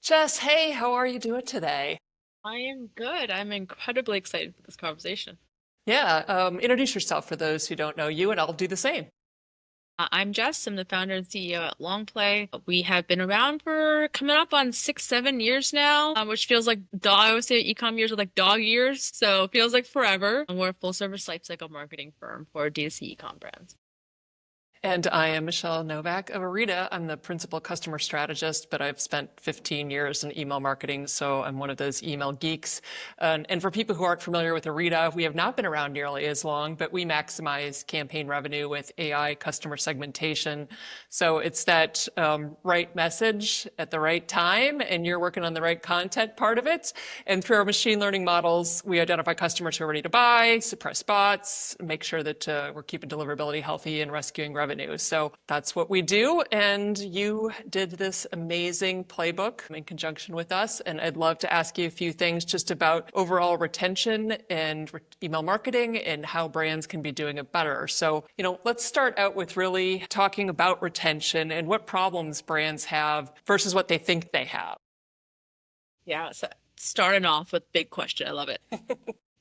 Jess, hey, how are you doing today? I am good. I'm incredibly excited for this conversation. Yeah, introduce yourself for those who don't know you, and I'll do the same. I'm Jess. I'm the founder and CEO at Longplay. We have been around for coming up on 6, 7 years now, which feels like I always say ecom years are like dog years, so it feels like forever. And we're a full service lifecycle marketing firm for D2C ecom brands. And I am Michelle Novak of Arita. I'm the principal customer strategist, but I've spent 15 years in email marketing, so I'm one of those email geeks. And for people who aren't familiar with Arita, we have not been around nearly as long, but we maximize campaign revenue with AI customer segmentation. So it's that right message at the right time, and you're working on the right content part of it. And through our machine learning models, we identify customers who are ready to buy, suppress bots, make sure that we're keeping deliverability healthy and rescuing revenue. So that's what we do. And you did this amazing playbook in conjunction with us. And I'd love to ask you a few things just about overall retention and email marketing and how brands can be doing it better. So, let's start out with really talking about retention and what problems brands have versus what they think they have. Yeah, so starting off with big question. I love it.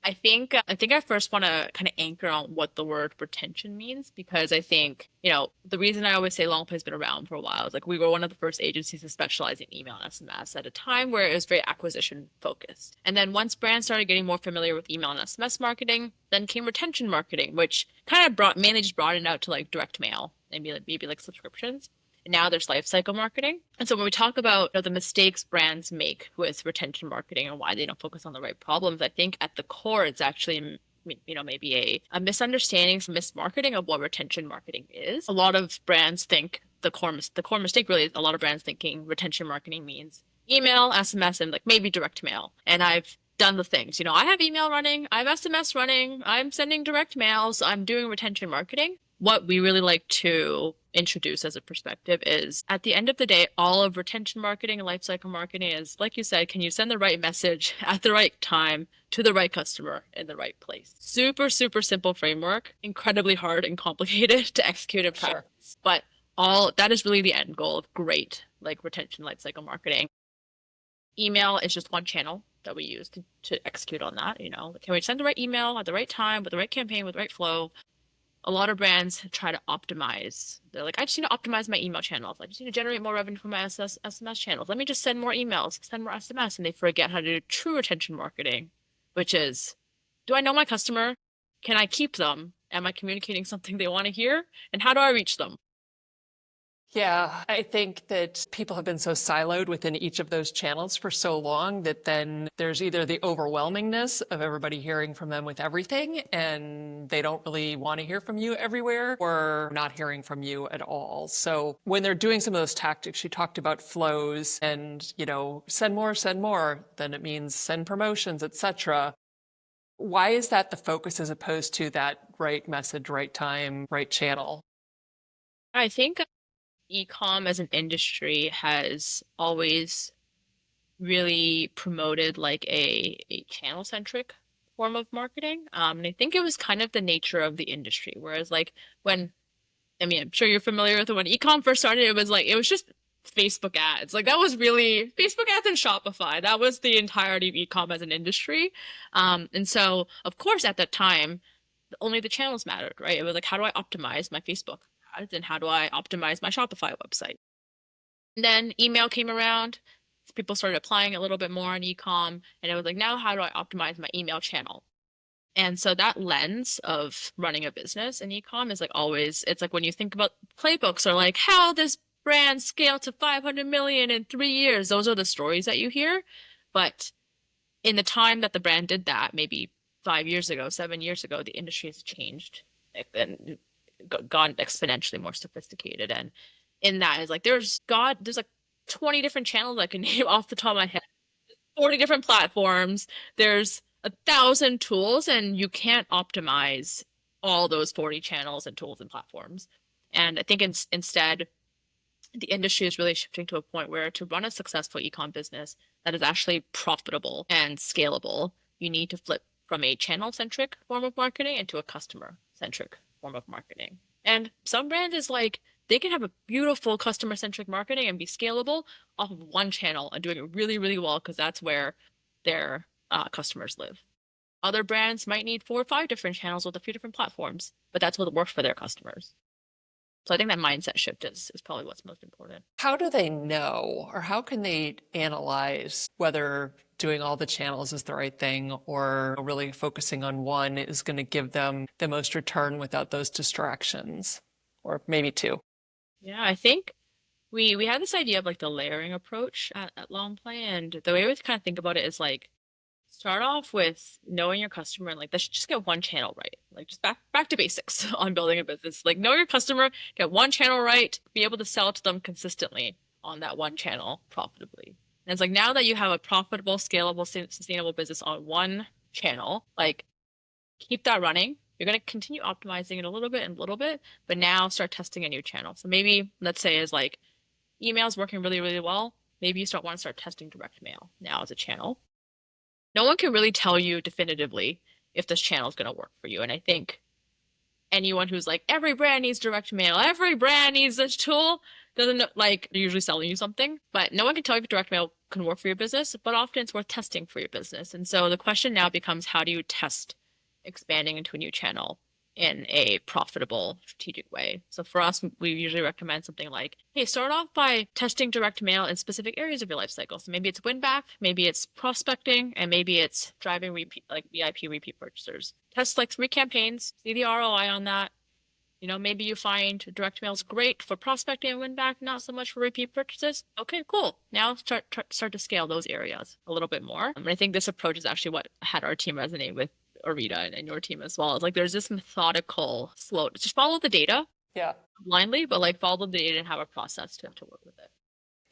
I think I first want to kind of anchor on what the word retention means because I think, the reason I always say Longplay's been around for a while is like we were one of the first agencies to specialize in email and SMS at a time where it was very acquisition focused. And then once brands started getting more familiar with email and SMS marketing, then came retention marketing, which kind of mainly just brought it out to like direct mail, maybe like subscriptions. And now there's lifecycle marketing. And so when we talk about the mistakes brands make with retention marketing and why they don't focus on the right problems, I think at the core, it's actually maybe a misunderstanding, some mismarketing of what retention marketing is. A lot of brands think the core mistake really is a lot of brands thinking retention marketing means email, SMS, and like maybe direct mail. And I've done the things. I have email running, I have SMS running, I'm sending direct mails, I'm doing retention marketing. What we really like to introduce as a perspective is at the end of the day, all of retention marketing and lifecycle marketing is, like you said, can you send the right message at the right time to the right customer in the right place? Super, super simple framework, incredibly hard and complicated to execute in Sure. practice. But all that is really the end goal of great like retention lifecycle marketing. Email is just one channel that we use to execute on that. Can we send the right email at the right time with the right campaign with the right flow? A lot of brands try to optimize. They're like, I just need to optimize my email channels. I just need to generate more revenue from my SMS channels. Let me just send more emails, send more SMS. And they forget how to do true retention marketing, which is, do I know my customer? Can I keep them? Am I communicating something they want to hear? And how do I reach them? Yeah, I think that people have been so siloed within each of those channels for so long that then there's either the overwhelmingness of everybody hearing from them with everything and they don't really want to hear from you everywhere or not hearing from you at all. So when they're doing some of those tactics, you talked about flows and, send more, then it means send promotions, etc. Why is that the focus as opposed to that right message, right time, right channel? I think ecom as an industry has always really promoted like a channel centric form of marketing. And I think it was kind of the nature of the industry. Whereas like when I'm sure you're familiar with it. When ecom first started, it was just Facebook ads. Like that was really Facebook ads and Shopify. That was the entirety of ecom as an industry. And so of course at that time, only the channels mattered, right? It was like, how do I optimize my Facebook ads and how do I optimize my Shopify website? And then email came around. People started applying a little bit more on ecom, and it was like, now how do I optimize my email channel? And so that lens of running a business in ecom is like always, it's like when you think about playbooks or like how this brand scaled to 500 million in 3 years, those are the stories that you hear. But in the time that the brand did that, maybe 5 years ago, 7 years ago, the industry has changed and gone exponentially more sophisticated. And in that is like, there's like 20 different channels I can name off the top of my head, 40 different platforms. There's 1,000 tools, and you can't optimize all those 40 channels and tools and platforms. And I think instead, the industry is really shifting to a point where to run a successful ecom business that is actually profitable and scalable, you need to flip from a channel centric form of marketing into a customer centric form of marketing. And some brands is like they can have a beautiful customer-centric marketing and be scalable off of one channel and doing it really, really well because that's where their customers live. Other brands might need 4 or 5 different channels with a few different platforms, but that's what works for their customers. So I think that mindset shift is probably what's most important. How do they know, or how can they analyze whether doing all the channels is the right thing or really focusing on one is going to give them the most return without those distractions? Or maybe two. Yeah, I think we had this idea of like the layering approach at Longplay, and the way we kind of think about it is like start off with knowing your customer and like let's just get one channel right. Like just back to basics on building a business. Like know your customer, get one channel right, be able to sell to them consistently on that one channel profitably. And it's like now that you have a profitable, scalable, sustainable business on one channel, like keep that running. You're going to continue optimizing it a little bit and a little bit, but now start testing a new channel. So maybe let's say is like email is working really, really well. Maybe you want to start testing direct mail now as a channel. No one can really tell you definitively if this channel is going to work for you. And I think anyone who's like, every brand needs direct mail, every brand needs this tool, doesn't know, like they're usually selling you something, but no one can tell you if direct mail can work for your business, but often it's worth testing for your business. And so the question now becomes, how do you test expanding into a new channel in a profitable, strategic way? So for us, we usually recommend something like, hey, start off by testing direct mail in specific areas of your life cycle. So maybe it's win back, maybe it's prospecting, and maybe it's driving repeat, like VIP repeat purchasers. Test like 3 campaigns, see the ROI on that. You know, maybe you find direct mail is great for prospecting and win back, not so much for repeat purchases. Okay, cool. Now start to scale those areas a little bit more. And I think this approach is actually what had our team resonate with Arita and your team as well. It's like there's this methodical slow, just follow the data. Yeah. Blindly, but like follow the data and have a process to work with it.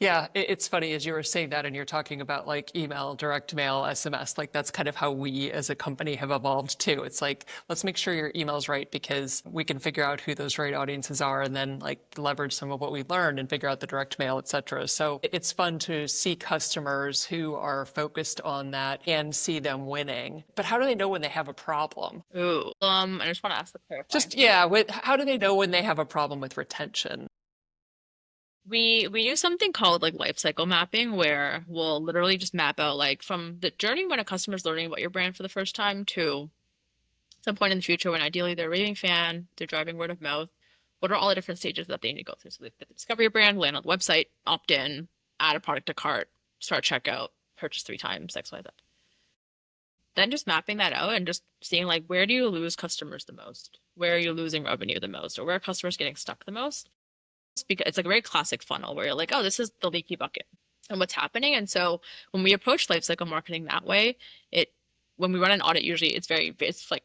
Yeah, it's funny as you were saying that and you're talking about like email, direct mail, SMS, like that's kind of how we as a company have evolved too. It's like, let's make sure your email's right because we can figure out who those right audiences are and then like leverage some of what we learned and figure out the direct mail, et cetera. So it's fun to see customers who are focused on that and see them winning. But how do they know when they have a problem? Ooh, I just want to ask the clarifying. How do they know when they have a problem with retention? We use something called like lifecycle mapping, where we'll literally just map out like from the journey when a customer's learning about your brand for the first time to some point in the future when ideally they're a raving fan, they're driving word of mouth. What are all the different stages that they need to go through? So they discover your brand, land on the website, opt in, add a product to cart, start checkout, purchase 3 times, X, Y, Z. Then just mapping that out and just seeing like where do you lose customers the most? Where are you losing revenue the most? Or where are customers getting stuck the most? Because it's like a very classic funnel where you're like, oh, this is the leaky bucket and what's happening. And so when we approach lifecycle marketing that way, when we run an audit, usually it's like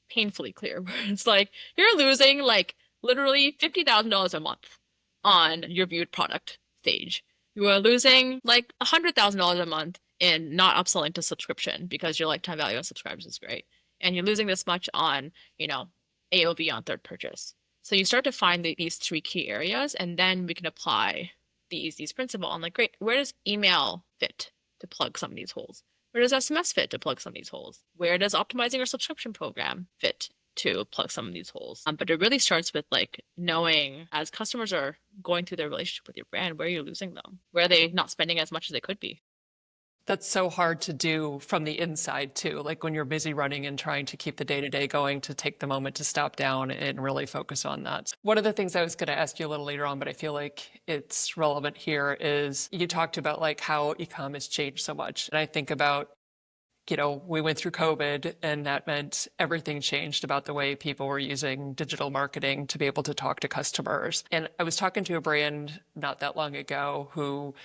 painfully clear where it's like you're losing like literally $50,000 a month on your viewed product stage. You are losing like $100,000 a month in not upselling to subscription because your lifetime value of subscribers is great. And you're losing this much on, AOV on third purchase. So you start to find these 3 key areas, and then we can apply these principles on like, great, where does email fit to plug some of these holes? Where does SMS fit to plug some of these holes? Where does optimizing your subscription program fit to plug some of these holes? But it really starts with like knowing as customers are going through their relationship with your brand, where are you losing them? Where are they not spending as much as they could be? That's so hard to do from the inside too. Like when you're busy running and trying to keep the day-to-day going, to take the moment to stop down and really focus on that. One of the things I was going to ask you a little later on, but I feel like it's relevant here, is you talked about like how e-com has changed so much. And I think about, we went through COVID and that meant everything changed about the way people were using digital marketing to be able to talk to customers. And I was talking to a brand not that long ago who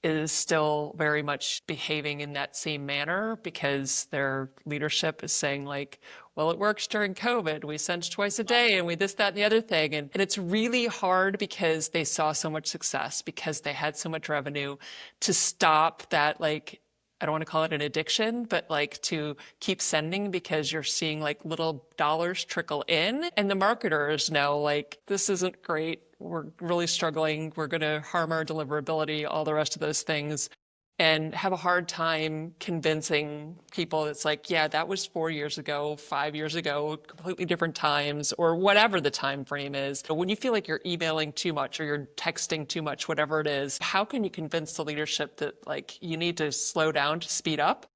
is still very much behaving in that same manner because their leadership is saying like, well, it works during COVID. We sent twice a day and we this, that, and the other thing. And it's really hard because they saw so much success, because they had so much revenue, to stop that, like, I don't want to call it an addiction, but like to keep sending because you're seeing like little dollars trickle in. And the marketers know like, this isn't great. We're really struggling. We're going to harm our deliverability, all the rest of those things. and have a hard time convincing people it's like, yeah, that was 4 years ago, 5 years ago, completely different times, or whatever the time frame is. But when you feel like you're emailing too much or you're texting too much, whatever it is, how can you convince the leadership that like you need to slow down to speed up?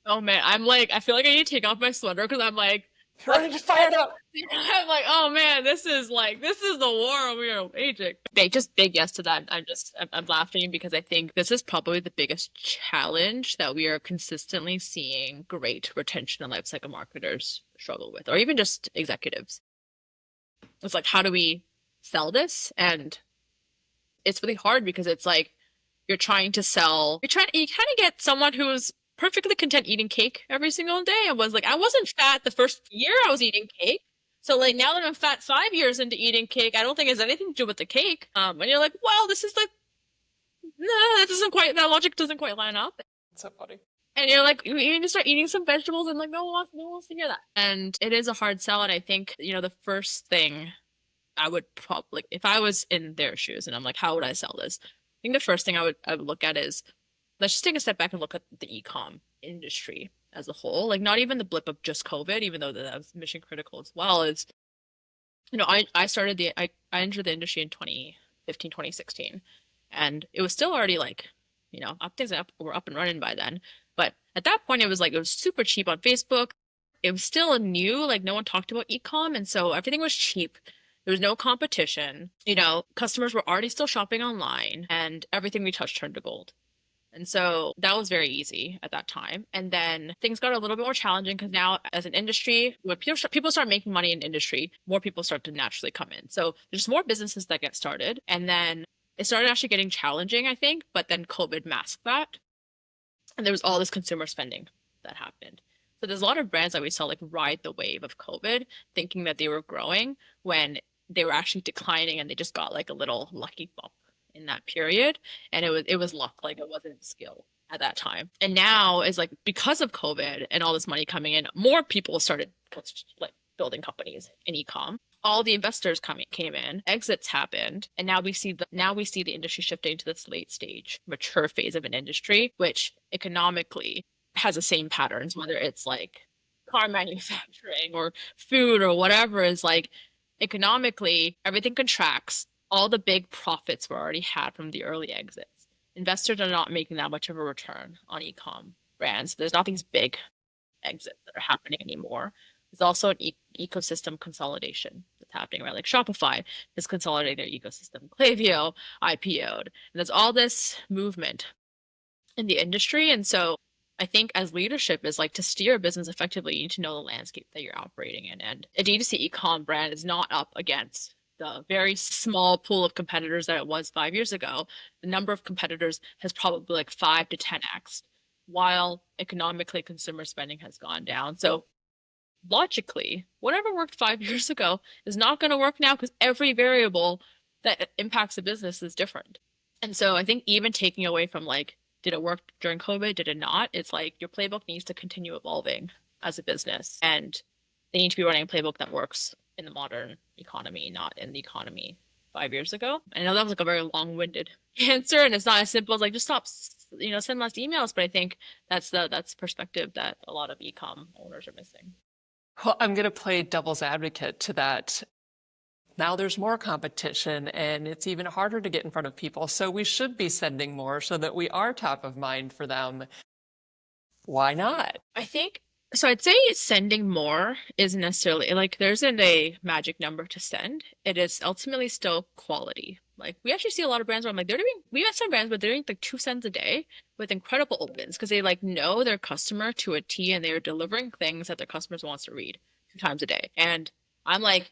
Oh man, I'm like, I feel like I need to take off my sweater because I'm like, You're ready to fire it up. I'm like, oh man, this is the war we are waging. Big yes to that. I'm laughing because I think this is probably the biggest challenge that we are consistently seeing great retention and lifecycle marketers struggle with, or even just executives. It's like, how do we sell this? And it's really hard because it's like you kind of get someone who's perfectly content eating cake every single day and was like, I wasn't fat the first year I was eating cake. So like now that I'm fat 5 years into eating cake, I don't think it has anything to do with the cake. And you're like, well, this is like, no, that logic doesn't quite line up. It's so funny. And you're like, you need to start eating some vegetables, and like, no one wants to hear that. And it is a hard sell. And I think, the first thing I would probably, if I was in their shoes and I'm like, how would I sell this? I think the first thing I would look at is, let's just take a step back and look at the e-com industry as a whole. Like not even the blip of just COVID, even though that was mission critical as well, is, I entered the industry in 2015, 2016, and it was still already like, things were up and running by then. But at that point, it was super cheap on Facebook. It was still new, like no one talked about e-com, and so everything was cheap. There was no competition. Customers were already still shopping online, and everything we touched turned to gold. And so that was very easy at that time. And then things got a little bit more challenging because now, as an industry, when people start making money in industry, more people start to naturally come in. So there's more businesses that get started. And then it started actually getting challenging, I think. But then COVID masked that. And there was all this consumer spending that happened. So there's a lot of brands that we saw like ride the wave of COVID, thinking that they were growing when they were actually declining, and they just got like a little lucky bump in that period. And it was luck, like it wasn't skill at that time. And now is like, because of COVID and all this money coming in, more people started like building companies in e-com. All the investors came in, exits happened, and now we see the industry shifting to this late stage mature phase of an industry, which economically has the same patterns, whether it's like car manufacturing or food or whatever. Is like, economically everything contracts. All the big profits were already had from the early exits. Investors are not making that much of a return on e-com brands. There's not these big exits that are happening anymore. There's also an ecosystem consolidation that's happening, right? Like Shopify is consolidating their ecosystem. Klaviyo IPO'd. And there's all this movement in the industry. And so I think as leadership is like, to steer a business effectively, you need to know the landscape that you're operating in. And a D2C e-com brand is not up against the very small pool of competitors that it was 5 years ago. The number of competitors has probably like 5 to 10x, while economically consumer spending has gone down. So logically, whatever worked 5 years ago is not going to work now, because every variable that impacts a business is different. And so I think even taking away from like, did it work during COVID? Did it not? It's like your playbook needs to continue evolving as a business, and they need to be running a playbook that works in the modern economy, not in the economy 5 years ago. I know that was like a very long-winded answer, and it's not as simple as like, just stop, send less emails. But I think that's perspective that a lot of e-com owners are missing. Well, I'm going to play devil's advocate to that. Now there's more competition and it's even harder to get in front of people. So we should be sending more so that we are top of mind for them. Why not? I think so. I'd say sending more isn't necessarily like, there isn't a magic number to send. It is ultimately still quality. Like we actually see a lot of brands where I'm like, we got some brands, but they're doing like 2 cents a day with incredible opens, because they like know their customer to a T, and they're delivering things that their customers wants to read 2 times a day. And I'm like,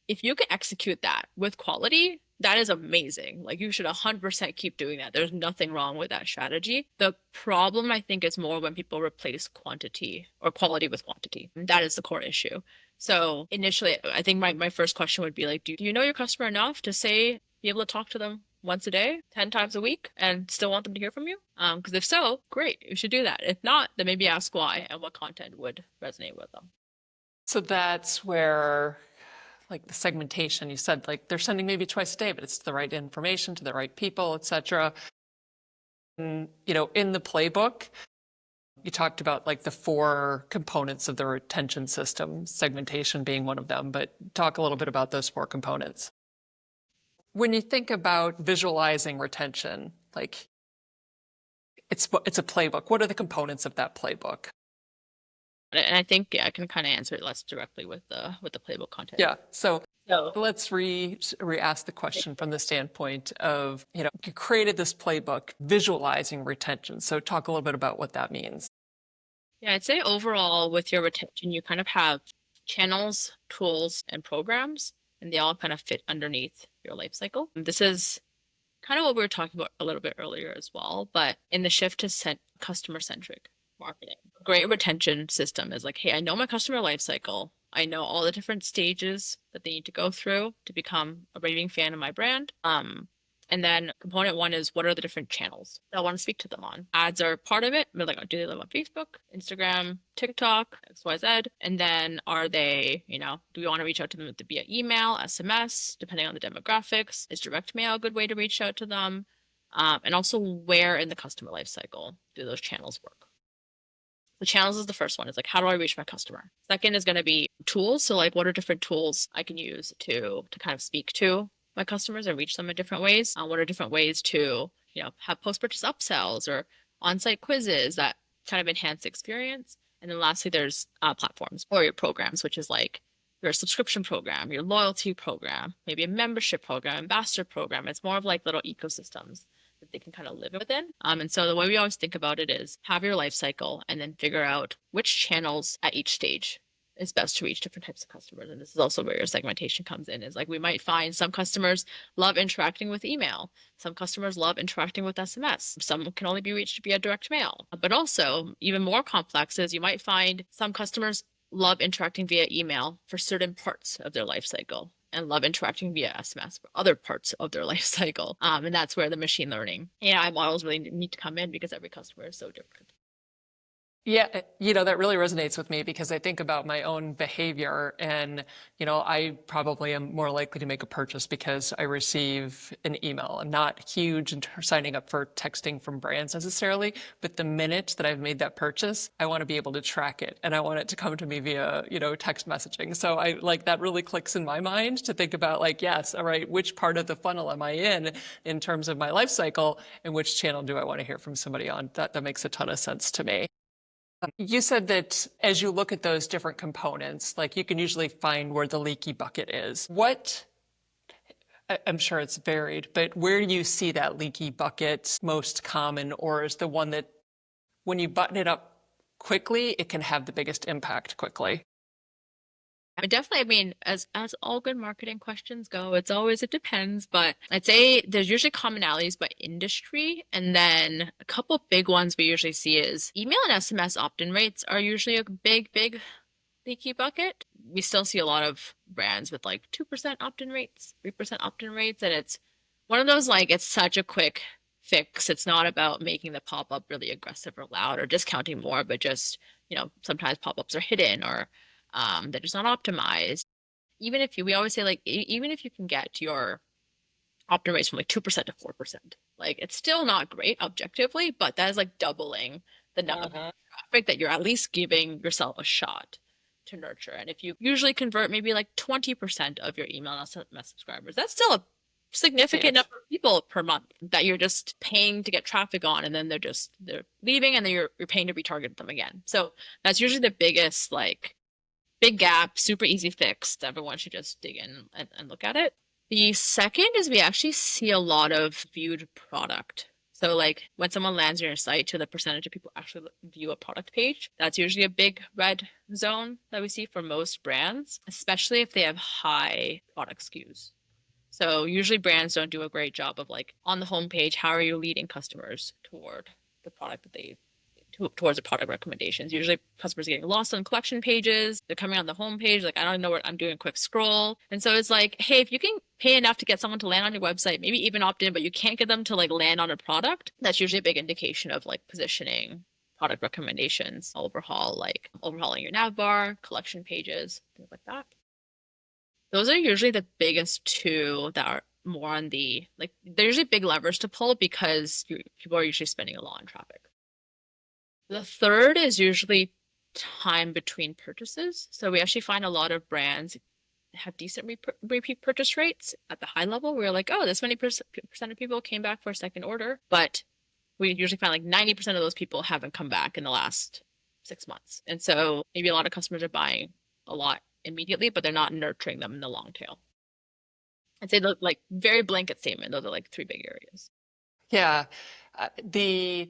if you can execute that with quality, that is amazing. Like you should 100% keep doing that. There's nothing wrong with that strategy. The problem, I think, is more when people replace quantity or quality with quantity. That is the core issue. So initially, I think my first question would be like, do you know your customer enough to say, be able to talk to them once a day, 10 times a week, and still want them to hear from you? Because if so, great, you should do that. If not, then maybe ask why and what content would resonate with them. So that's where, like the segmentation, you said like they're sending maybe twice a day, but it's the right information to the right people, etc. In the playbook, you talked about like the 4 components of the retention system, segmentation being one of them, but talk a little bit about those 4 components. When you think about visualizing retention, like it's a playbook. What are the components of that playbook? And I think I can kind of answer it less directly with the playbook content. Yeah. So So let's re-ask the question from the standpoint of, you created this playbook visualizing retention. So talk a little bit about what that means. yeah, I'd say overall with your retention, you kind of have channels, tools, and programs, and they all kind of fit underneath your life cycle. This is kind of what we were talking about a little bit earlier as well, but in the shift to customer-centric marketing, a great retention system is like, hey, I know my customer life cycle. I know all the different stages that they need to go through to become a raving fan of my brand. And then component 1 is what are the different channels that I want to speak to them on? Ads are part of it. But like, do they live on Facebook, Instagram, TikTok, XYZ? And then are they, do we want to reach out to them via email, SMS, depending on the demographics? Is direct mail a good way to reach out to them? And also where in the customer life cycle do those channels work? The channels is the first one. It's like, how do I reach my customer? Second is going to be tools. So like, what are different tools I can use to kind of speak to my customers and reach them in different ways? What are different ways to, have post-purchase upsells or on-site quizzes that kind of enhance the experience? And then lastly, there's platforms or your programs, which is like your subscription program, your loyalty program, maybe a membership program, ambassador program. It's more of like little ecosystems that they can kind of live within. And so the way we always think about it is have your life cycle and then figure out which channels at each stage is best to reach different types of customers. And this is also where your segmentation comes in, is like we might find some customers love interacting with email. Some customers love interacting with SMS. Some can only be reached via direct mail. But also even more complex is you might find some customers love interacting via email for certain parts of their life cycle and love interacting via SMS for other parts of their life cycle. And that's where the machine learning AI models really need to come in because every customer is so different. Yeah, that really resonates with me because I think about my own behavior and, I probably am more likely to make a purchase because I receive an email. I'm not huge in signing up for texting from brands necessarily, but the minute that I've made that purchase, I want to be able to track it and I want it to come to me via, text messaging. So I like that really clicks in my mind to think about like, yes, all right, which part of the funnel am I in terms of my life cycle and which channel do I want to hear from somebody on? That makes a ton of sense to me. You said that as you look at those different components, like you can usually find where the leaky bucket is. I'm sure it's varied, but where do you see that leaky bucket most common, or is the one that when you button it up quickly, it can have the biggest impact quickly? Definitely, I mean, as all good marketing questions go, it depends, but I'd say there's usually commonalities by industry, and then a couple big ones we usually see is email and SMS opt-in rates are usually a big leaky bucket. We still see a lot of brands with like 2% opt-in rates, 3% opt-in rates, and it's one of those like it's such a quick fix. It's not about making the pop-up really aggressive or loud or discounting more, but just, sometimes pop-ups are hidden or they're just not optimized. We always say like, even if you can get your opt-in rates from like 2% to 4%, like it's still not great objectively, but that is like doubling the number of traffic that you're at least giving yourself a shot to nurture. And if you usually convert maybe like 20% of your email and SMS subscribers, that's still a significant number of people per month that you're just paying to get traffic on, and then they're leaving, and then you're paying to retarget them again. So that's usually the biggest like big gap, super easy fix. Everyone should just dig in and look at it. The second is we actually see a lot of viewed product. So like when someone lands on your site to the percentage of people actually view a product page, that's usually a big red zone that we see for most brands, especially if they have high product SKUs. So usually brands don't do a great job of like on the homepage, how are you leading customers toward the product towards the product recommendations. Usually customers are getting lost on collection pages. They're coming on the homepage, like, I don't know what I'm doing a quick scroll. And so it's like, hey, if you can pay enough to get someone to land on your website, maybe even opt in, but you can't get them to like land on a product, that's usually a big indication of like positioning, product recommendations, overhauling your nav bar, collection pages, things like that. Those are usually the biggest two that are more on the, like, they're usually big levers to pull because people are usually spending a lot on traffic. The third is usually time between purchases. So we actually find a lot of brands have decent repeat purchase rates at the high level. We're like, oh, this many percent of people came back for a second order, but we usually find like 90% of those people haven't come back in the last 6 months. And so maybe a lot of customers are buying a lot immediately, but they're not nurturing them in the long tail. I'd say like very blanket statement. Those are like three big areas. Yeah. The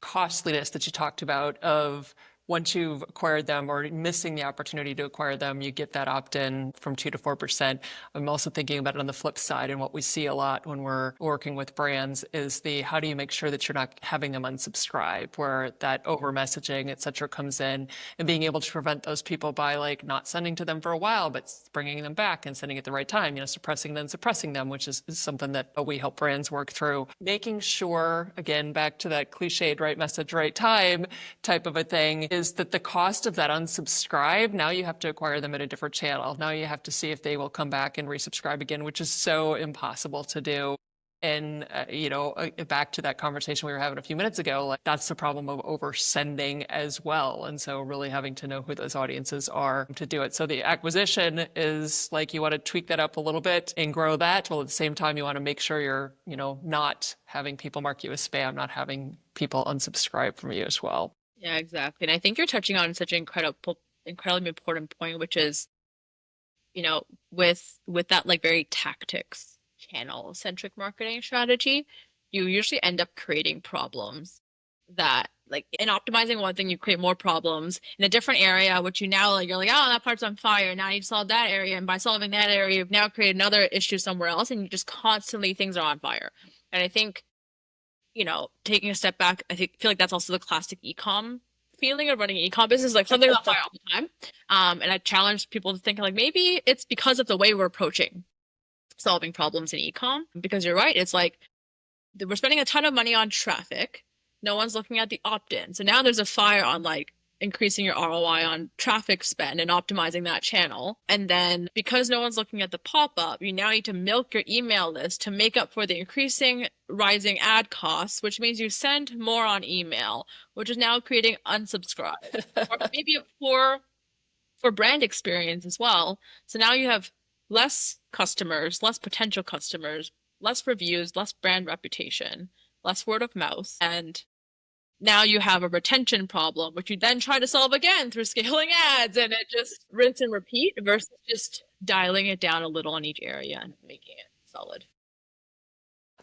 costliness that you talked about of once you've acquired them or missing the opportunity to acquire them, you get that opt-in from 2 to 4%. I'm also thinking about it on the flip side, and what we see a lot when we're working with brands is the how do you make sure that you're not having them unsubscribe, where that over messaging, et cetera, comes in, and being able to prevent those people by like not sending to them for a while, but bringing them back and sending at the right time, suppressing them, which is something that we help brands work through. Making sure, again, back to that cliched right message, right time type of a thing, is that the cost of that unsubscribe, now you have to acquire them at a different channel. Now you have to see if they will come back and resubscribe again, which is so impossible to do. And, back to that conversation we were having a few minutes ago, like that's the problem of oversending as well. And so really having to know who those audiences are to do it. So the acquisition is like, you want to tweak that up a little bit and grow that. While at the same time, you want to make sure you're, not having people mark you as spam, not having people unsubscribe from you as well. Yeah, exactly. And I think you're touching on such an incredibly important point, which is, with that like very tactics channel centric marketing strategy, you usually end up creating problems that, like, in optimizing one thing, you create more problems in a different area, which you're like, oh, that part's on fire. Now you solve that area. And by solving that area, you've now created another issue somewhere else. And you just constantly, things are on fire. And I think, taking a step back, feel like that's also the classic e-com feeling of running an e-com business, like something's on fire all the time. And I challenge people to think like maybe it's because of the way we're approaching solving problems in e-com, because you're right. It's like we're spending a ton of money on traffic. No one's looking at the opt-in. So now there's a fire on like increasing your ROI on traffic spend and optimizing that channel. And then because no one's looking at the pop-up, you now need to milk your email list to make up for the increasing rising ad costs, which means you send more on email, which is now creating unsubscribe or maybe a poor for brand experience as well. So now you have less customers, less potential customers, less reviews, less brand reputation, less word of mouth, and now you have a retention problem, which you then try to solve again through scaling ads, and it just rinse and repeat versus just dialing it down a little on each area and making it solid.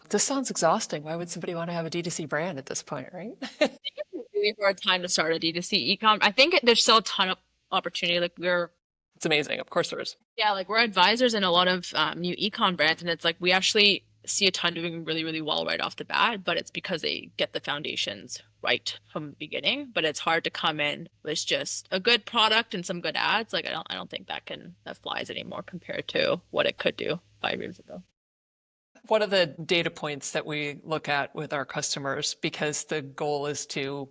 This sounds exhausting. Why would somebody want to have a D2C brand at this point, right? I think it's a really hard time to start a D2C e-com. I think there's still a ton of opportunity. Like It's amazing. Of course there is. Yeah, like we're advisors in a lot of new e-com brands, and it's like we actually see a ton doing really, really well right off the bat, but it's because they get the foundations right from the beginning. But it's hard to come in with just a good product and some good ads. Like I don't think that flies anymore compared to what it could do 5 years ago. One of the data points that we look at with our customers, because the goal is to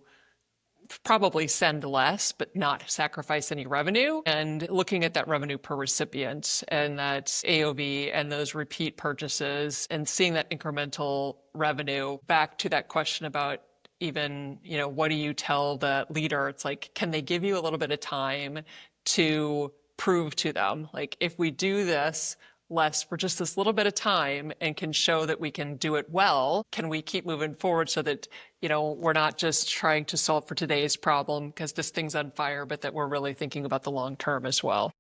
probably send less, but not sacrifice any revenue, and looking at that revenue per recipient and that AOV and those repeat purchases and seeing that incremental revenue, back to that question about even, what do you tell the leader? It's like, can they give you a little bit of time to prove to them, like, if we do this less for just this little bit of time and can show that we can do it well, can we keep moving forward so that, we're not just trying to solve for today's problem because this thing's on fire, but that we're really thinking about the long term as well.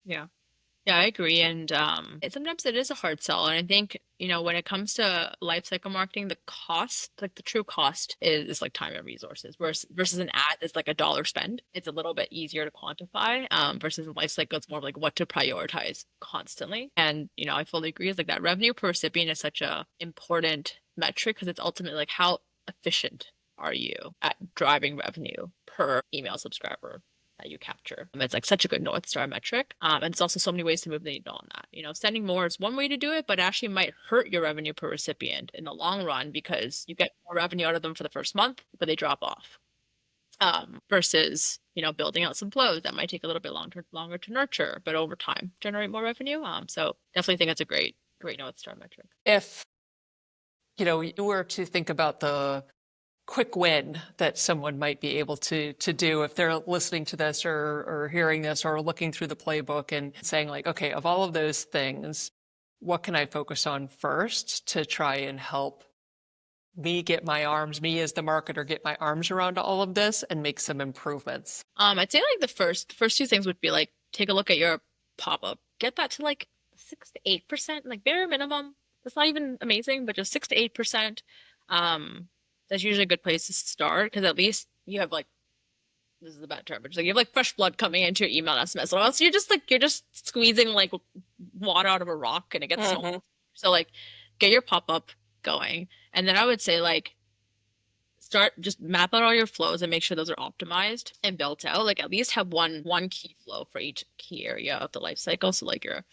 Yeah. Yeah, I agree. And sometimes it is a hard sell. And I think, when it comes to lifecycle marketing, the cost, like the true cost is like time and resources, versus an ad is like a dollar spend. It's a little bit easier to quantify versus in lifecycle, it's more like what to prioritize constantly. And, I fully agree. It's like that revenue per recipient is such a important metric because it's ultimately like how efficient are you at driving revenue per email subscriber that you capture. It's like such a good North Star metric. And it's also so many ways to move the needle on that. Sending more is one way to do it, but it actually might hurt your revenue per recipient in the long run because you get more revenue out of them for the first month, but they drop off. Versus, building out some flows that might take a little bit longer to nurture, but over time generate more revenue. So definitely think it's a great Great North Star metric. If, you were to think about the quick win that someone might be able to do if they're listening to this or hearing this or looking through the playbook and saying like, okay, of all of those things, what can I focus on first to try and help me as the marketer, get my arms around all of this and make some improvements? I'd say like the first two things would be like take a look at your pop-up. Get that to like 6 to 8%, like bare minimum. That's not even amazing, but just 6 to 8%. That's usually a good place to start because at least you have like this is the bad term, but just like you have like fresh blood coming into your email SMS. Or else you're just squeezing like water out of a rock and it gets so. So like get your pop-up going. And then I would say like start just map out all your flows and make sure those are optimized and built out. Like at least have one key flow for each key area of the life cycle. So like your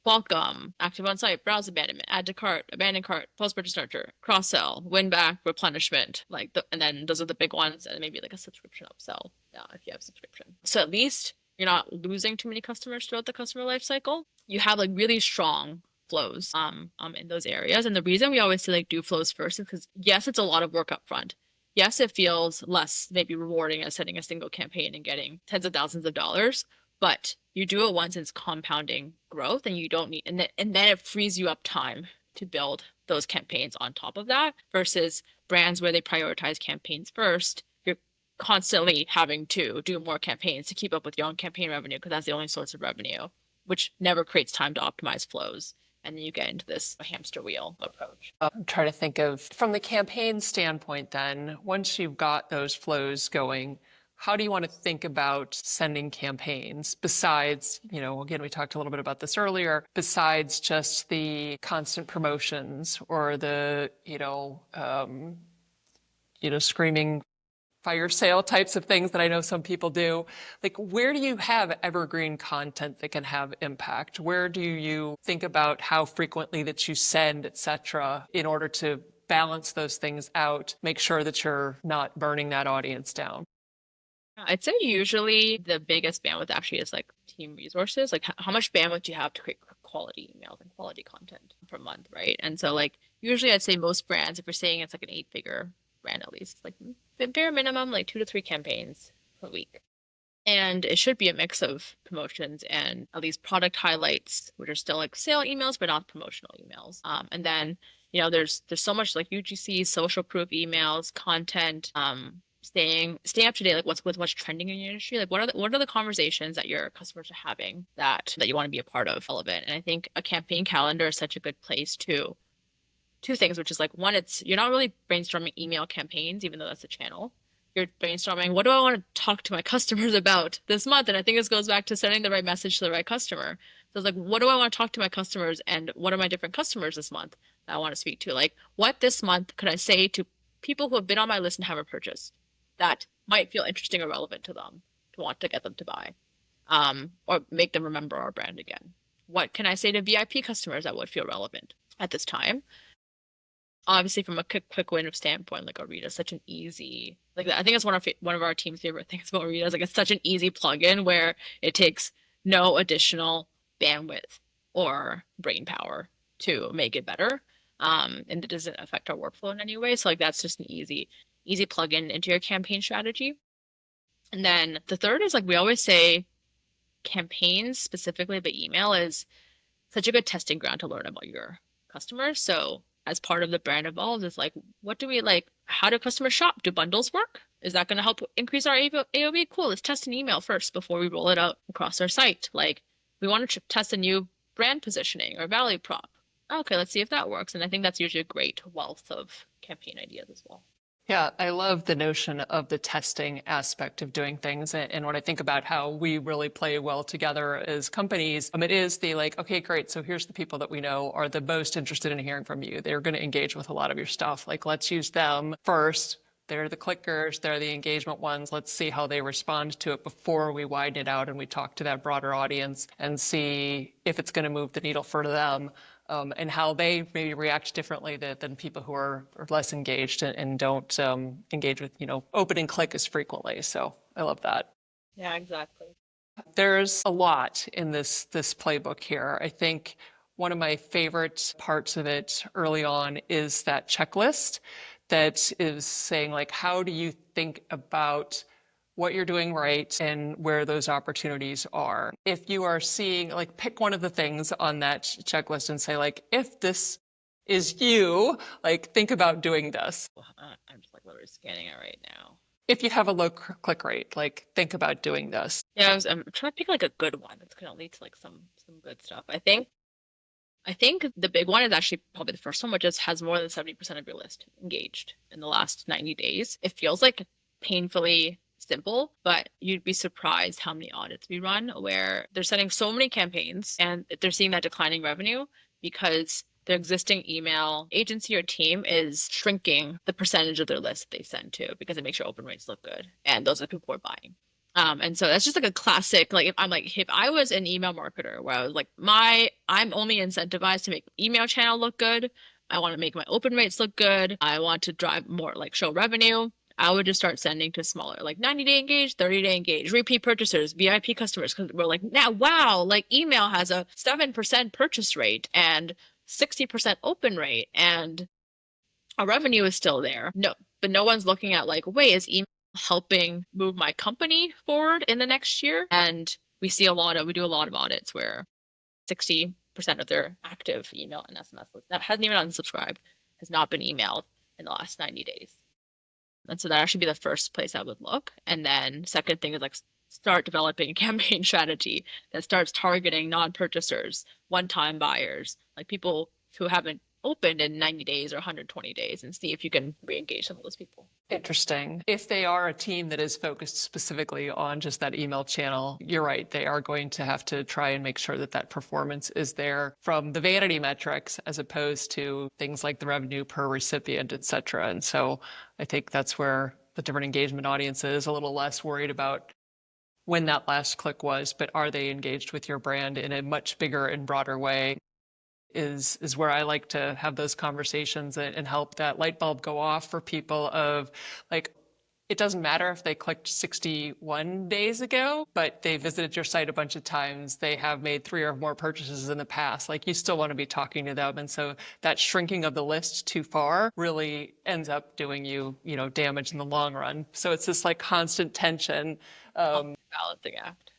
welcome, active on site, browse abandonment, add to cart, abandon cart, post purchase nurture, cross sell, win back, replenishment, and then those are the big ones, and maybe like a subscription upsell, if you have subscription. So at least you're not losing too many customers throughout the customer life cycle. You have like really strong flows in those areas. And the reason we always say like do flows first is because yes, it's a lot of work up front. Yes, it feels less maybe rewarding as setting a single campaign and getting tens of thousands of dollars. But you do it once, it's compounding growth, and you don't need, and then it frees you up time to build those campaigns on top of that. Versus brands where they prioritize campaigns first, you're constantly having to do more campaigns to keep up with your own campaign revenue because that's the only source of revenue, which never creates time to optimize flows. And then you get into this hamster wheel approach. I'm trying to think of from the campaign standpoint, then, once you've got those flows going, how do you want to think about sending campaigns besides, again, we talked a little bit about this earlier, besides just the constant promotions or the, screaming fire sale types of things that I know some people do. Like, where do you have evergreen content that can have impact? Where do you think about how frequently that you send, et cetera, in order to balance those things out, make sure that you're not burning that audience down? I'd say usually the biggest bandwidth actually is like team resources. Like how much bandwidth do you have to create quality emails and quality content per month, right? And so like usually I'd say most brands, if you're saying it's like an 8-figure brand at least, like bare minimum like 2 to 3 campaigns per week. And it should be a mix of promotions and at least product highlights, which are still like sale emails, but not promotional emails. And then, there's so much like UGC, social proof emails, content, staying up to date, like what's trending in your industry, like what are the conversations that your customers are having that you want to be a part of, relevant. And I think a campaign calendar is such a good place to two things, which is like one, you're not really brainstorming email campaigns, even though that's a channel. You're brainstorming, what do I want to talk to my customers about this month? And I think this goes back to sending the right message to the right customer. So it's like, what do I want to talk to my customers, and what are my different customers this month that I want to speak to? Like, what this month could I say to people who have been on my list and haven't purchased that might feel interesting or relevant to them, to want to get them to buy, or make them remember our brand again? What can I say to VIP customers that would feel relevant at this time? Obviously, from a quick win standpoint, like Arita is such an easy, like I think it's one of our team's favorite things about Arita is like it's such an easy plugin where it takes no additional bandwidth or brain power to make it better, and it doesn't affect our workflow in any way. So like that's just an easy plugin into your campaign strategy. And then the third is like we always say, campaigns specifically, but email is such a good testing ground to learn about your customers. So as part of the brand evolves, it's like, what do we like? How do customers shop? Do bundles work? Is that going to help increase our AOV? Cool. Let's test an email first before we roll it out across our site. Like we want to test a new brand positioning or value prop. Okay, let's see if that works. And I think that's usually a great wealth of campaign ideas as well. Yeah, I love the notion of the testing aspect of doing things. And when I think about how we really play well together as companies, it is the like, okay, great. So here's the people that we know are the most interested in hearing from you. They're going to engage with a lot of your stuff. Like, let's use them first. They're the clickers. They're the engagement ones. Let's see how they respond to it before we widen it out and we talk to that broader audience and see if it's going to move the needle for them. And how they maybe react differently than people who are less engaged and don't engage with, open and click as frequently. So I love that. Yeah, exactly. There's a lot in this playbook here. I think One of my favorite parts of it early on is that checklist that is saying, like, how do you think about what you're doing right and where those opportunities are? If you are seeing, like, pick one of the things on that checklist and say, like, if this is you, like, think about doing this. I'm just like literally scanning it right now. If you have a low click rate, like, think about doing this. Yeah, I'm trying to pick like a good one that's gonna lead to like some good stuff. I think the big one is actually probably the first one, which just has more than 70% of your list engaged in the last 90 days. It feels like painfully simple, but you'd be surprised how many audits we run where they're sending so many campaigns and they're seeing that declining revenue because their existing email agency or team is shrinking the percentage of their list that they send to because it makes your open rates look good. And those are the people who are buying. And so that's just like a classic, like if I was an email marketer where I was like, I'm only incentivized to make email channel look good. I want to make my open rates look good. I want to drive more like show revenue. I would just start sending to smaller, like 90-day engage, 30-day engage, repeat purchasers, VIP customers. Cause we're like, now, wow, like email has a 7% purchase rate and 60% open rate and our revenue is still there. No, but no one's looking at like, wait, is email helping move my company forward in the next year? And we do a lot of audits where 60% of their active email and SMS list that hasn't even unsubscribed has not been emailed in the last 90 days. And so that should be the first place I would look. And then second thing is like start developing a campaign strategy that starts targeting non-purchasers, one-time buyers, like people who haven't opened in 90 days or 120 days and see if you can re-engage some of those people. Interesting. If they are a team that is focused specifically on just that email channel, you're right. They are going to have to try and make sure that that performance is there from the vanity metrics as opposed to things like the revenue per recipient, et cetera. And so I think that's where the different engagement audience is a little less worried about when that last click was, but are they engaged with your brand in a much bigger and broader way? Is where I like to have those conversations and help that light bulb go off for people of like, it doesn't matter if they clicked 61 days ago, but they visited your site a bunch of times. They have made 3 or more purchases in the past. Like, you still want to be talking to them. And so that shrinking of the list too far really ends up doing you, damage in the long run. So it's this like constant tension. Balancing act.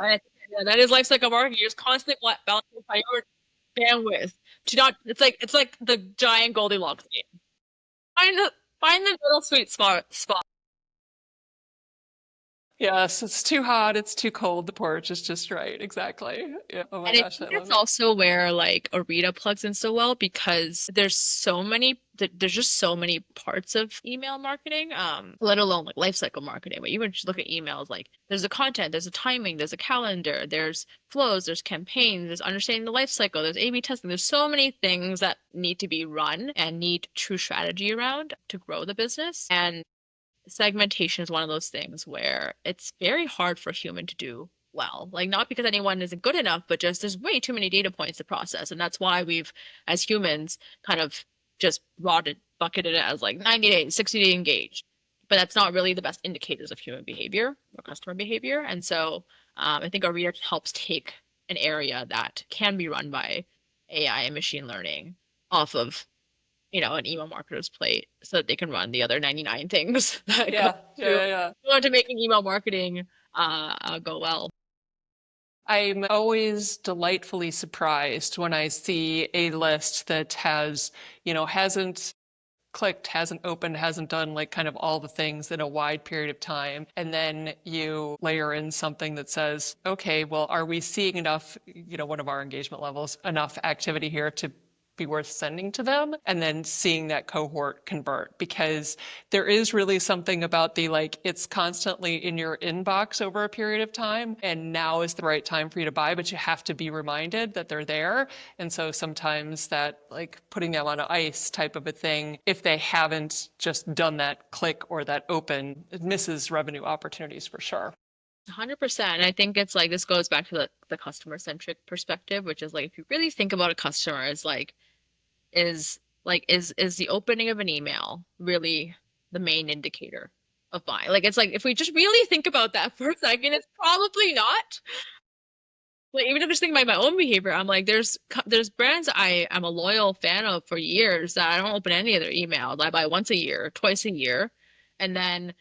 Yeah, that is lifecycle marketing. You're just constantly balancing priority, bandwidth. It's like the giant Goldilocks game. Find the find the little sweet spot. Yes, it's too hot, it's too cold, the porch is just right. Exactly. Yeah. Oh my And I gosh, I think love it's it. also where like Arita plugs in so well because there's just so many parts of email marketing, let alone like lifecycle marketing. But even just look at emails, like there's a content, there's a timing, there's a calendar, there's flows, there's campaigns, there's understanding the lifecycle, there's A/B testing. There's so many things that need to be run and need true strategy around to grow the business. And segmentation is one of those things where it's very hard for a human to do well. Like, not because anyone isn't good enough, but just there's way too many data points to process. And that's why we've, as humans, kind of just bucketed it as like 90 days, 60-day engaged. But that's not really the best indicators of human behavior or customer behavior. And so I think our research helps take an area that can be run by AI and machine learning off of an email marketer's plate so that they can run the other 99 things that Yeah, yeah, yeah, yeah. go into making email marketing go well. I'm always delightfully surprised when I see a list that hasn't clicked, hasn't opened, hasn't done like kind of all the things in a wide period of time. And then you layer in something that says, okay, well, are we seeing enough, one of our engagement levels, enough activity here to be worth sending to them? And then seeing that cohort convert, because there is really something about the like, it's constantly in your inbox over a period of time. And now is the right time for you to buy, but you have to be reminded that they're there. And so sometimes that like putting them on ice type of a thing, if they haven't just done that click or that open, it misses revenue opportunities for sure. 100%. And I think it's like this goes back to the customer-centric perspective, which is like if you really think about a customer as is the opening of an email really the main indicator of buying? Like, it's like if we just really think about that for a second, it's probably not. Well, even if it's thinking about my own behavior, I'm like, there's brands I'm a loyal fan of for years that I don't open any of their emails. I buy once a year, twice a year. And then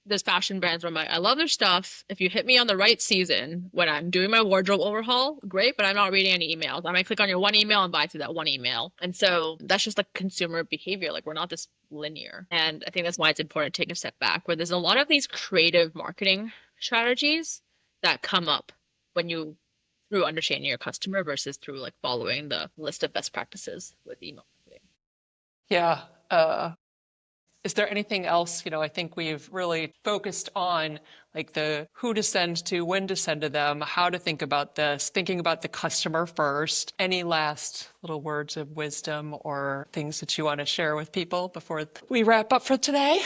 there's fashion brands where I'm like, I love their stuff. If you hit me on the right season when I'm doing my wardrobe overhaul, great, but I'm not reading any emails. I might click on your one email and buy through that one email. And so that's just like consumer behavior. Like we're not this linear. And I think that's why it's important to take a step back, where there's a lot of these creative marketing strategies that come up when you through understanding your customer versus through like following the list of best practices with email marketing. Yeah. Is there anything else? I think we've really focused on like the who to send to, when to send to them, how to think about this, thinking about the customer first. Any last little words of wisdom or things that you want to share with people before we wrap up for today?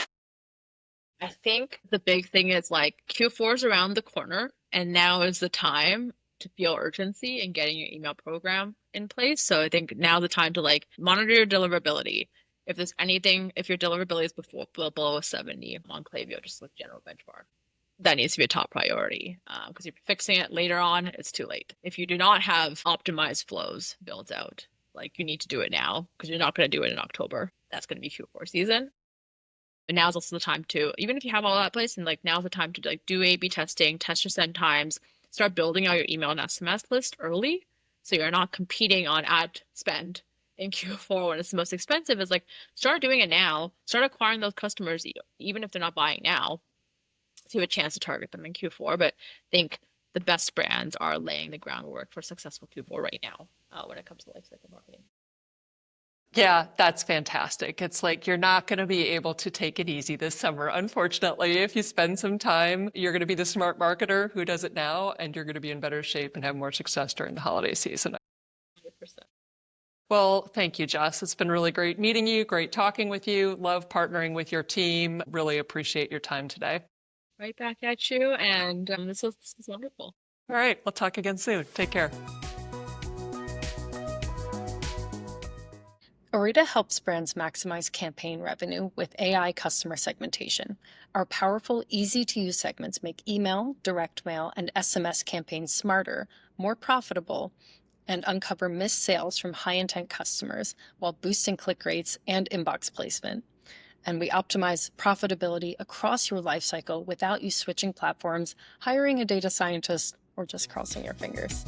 I think the big thing is like Q4 is around the corner, and now is the time to feel urgency in getting your email program in place. So I think now the time to like monitor your deliverability. If there's anything, if your deliverability is below a 70 on Klaviyo, just like general benchmark, that needs to be a top priority. Because if you're fixing it later on, it's too late. If you do not have optimized flows built out, like you need to do it now because you're not going to do it in October. That's going to be Q4 season. But now's also the time to, even if you have all that place, and like now's the time to like do A/B testing, test your send times, start building out your email and SMS list early, so you're not competing on ad spend in Q4 when it's the most expensive. Is like start doing it now, start acquiring those customers, even if they're not buying now, so you have a chance to target them in Q4. But I think the best brands are laying the groundwork for successful Q4 right now when it comes to lifecycle marketing. Yeah, that's fantastic. It's like you're not going to be able to take it easy this summer. Unfortunately, if you spend some time, you're going to be the smart marketer who does it now, and you're going to be in better shape and have more success during the holiday season. 100%. Well, thank you, Jess. It's been really great meeting you, great talking with you. Love partnering with your team. Really appreciate your time today. Right back at you, and this was wonderful. All right, we'll talk again soon. Take care. Arita helps brands maximize campaign revenue with AI customer segmentation. Our powerful, easy-to-use segments make email, direct mail, and SMS campaigns smarter, more profitable, and uncover missed sales from high-intent customers while boosting click rates and inbox placement. And we optimize profitability across your lifecycle without you switching platforms, hiring a data scientist, or just crossing your fingers.